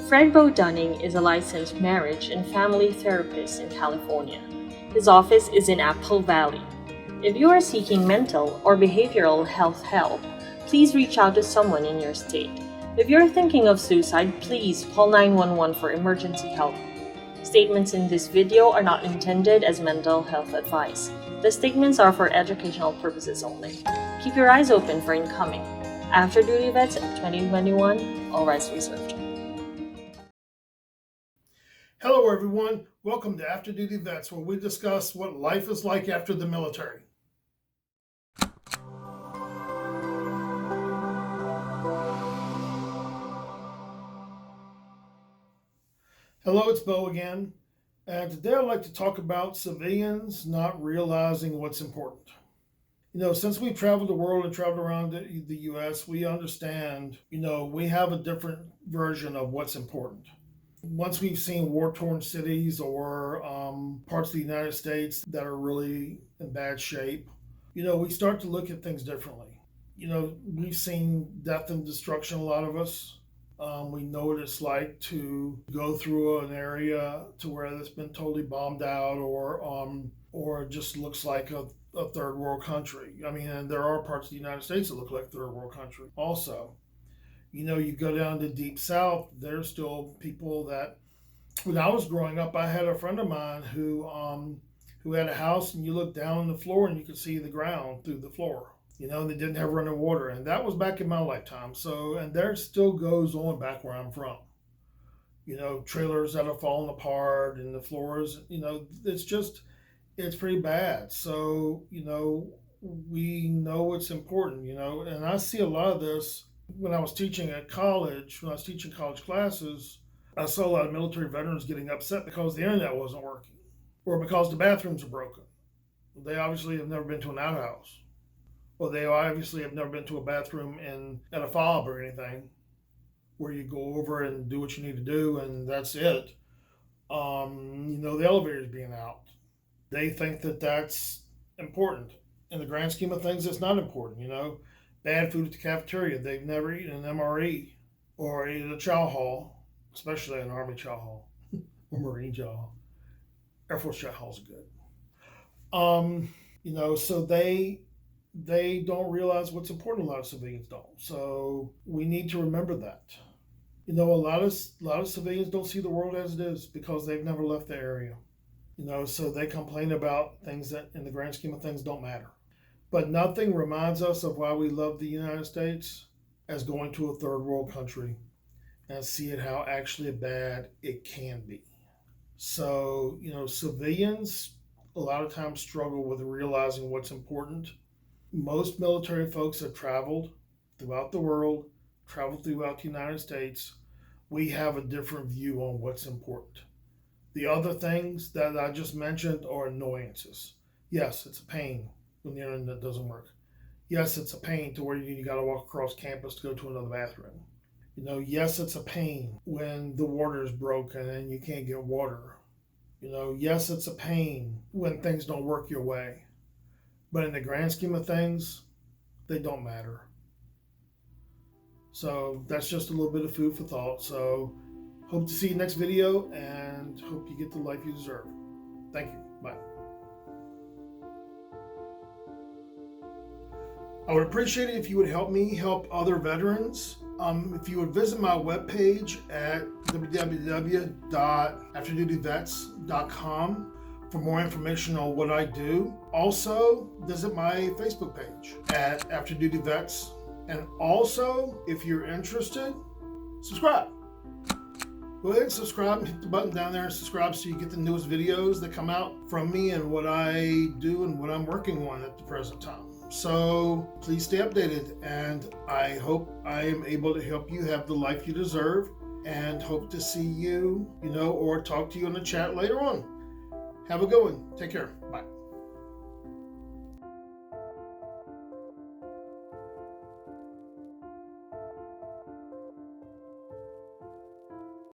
Fred Bo Dunning is a licensed marriage and family therapist in California. His office is in Apple Valley. If you are seeking mental or behavioral health help, please reach out to someone in your state. If you're thinking of suicide, please call 911 for emergency help. Statements in this video are not intended as mental health advice. The statements are for educational purposes only. Keep your eyes open for incoming After Duty Vets 2021, all rights reserved. Hello everyone, welcome to After Duty Vets, where we discuss what life is like after the military. Hello, it's Bo again, and today I'd like to talk about civilians not realizing what's important. You know, since we've traveled the world and traveled around the US, we understand, we have a different version of what's important. Once we've seen war-torn cities or parts of the United States that are really in bad shape, we start to look at things differently. We've seen death and destruction, a lot of us. We know what it's like to go through an area to where it's been totally bombed out or it just looks like a third world country. I mean, and there are parts of the United States that look like third world country also. You go down to Deep South, there's still people that, when I was growing up, I had a friend of mine who had a house, and you look down on the floor and you could see the ground through the floor. They didn't have running water, and that was back in my lifetime. So, and there still goes on back where I'm from. Trailers that are falling apart and the floors, it's pretty bad. So, we know it's important, and I see a lot of this. When I was teaching college classes, I saw a lot of military veterans getting upset because the internet wasn't working or because the bathrooms are broken. They obviously have never been to an outhouse, or they obviously have never been to a bathroom at a fob or anything where you go over and do what you need to do and that's it. The elevators being out. They think that that's important. In the grand scheme of things, it's not important, Bad food at the cafeteria. They've never eaten an MRE or eaten a chow hall, especially an Army chow hall or Marine chow hall. Air Force chow halls are good. So they don't realize what's important. A lot of civilians don't. So we need to remember that. A lot of civilians don't see the world as it is because they've never left the area. So they complain about things that in the grand scheme of things don't matter. But nothing reminds us of why we love the United States as going to a third world country and seeing how actually bad it can be. So, civilians a lot of times struggle with realizing what's important. Most military folks have traveled throughout the world, traveled throughout the United States. We have a different view on what's important. The other things that I just mentioned are annoyances. Yes, it's a pain when the internet doesn't work. Yes, it's a pain to where you got to walk across campus to go to another bathroom. Yes, it's a pain when the water is broken and you can't get water. Yes, it's a pain when things don't work your way. But in the grand scheme of things, they don't matter. So that's just a little bit of food for thought. So hope to see you next video and hope you get the life you deserve. Thank you. Bye. I would appreciate it if you would help me help other veterans. If you would visit my webpage at www.afterdutyvets.com for more information on what I do. Also, visit my Facebook page at After Duty Vets. And also, if you're interested, subscribe. Go ahead and subscribe and hit the button down there and subscribe so you get the newest videos that come out from me and what I do and what I'm working on at the present time. So please stay updated, and I hope I am able to help you have the life you deserve, and hope to see you, or talk to you in the chat later on. Have a good one. Take care. Bye.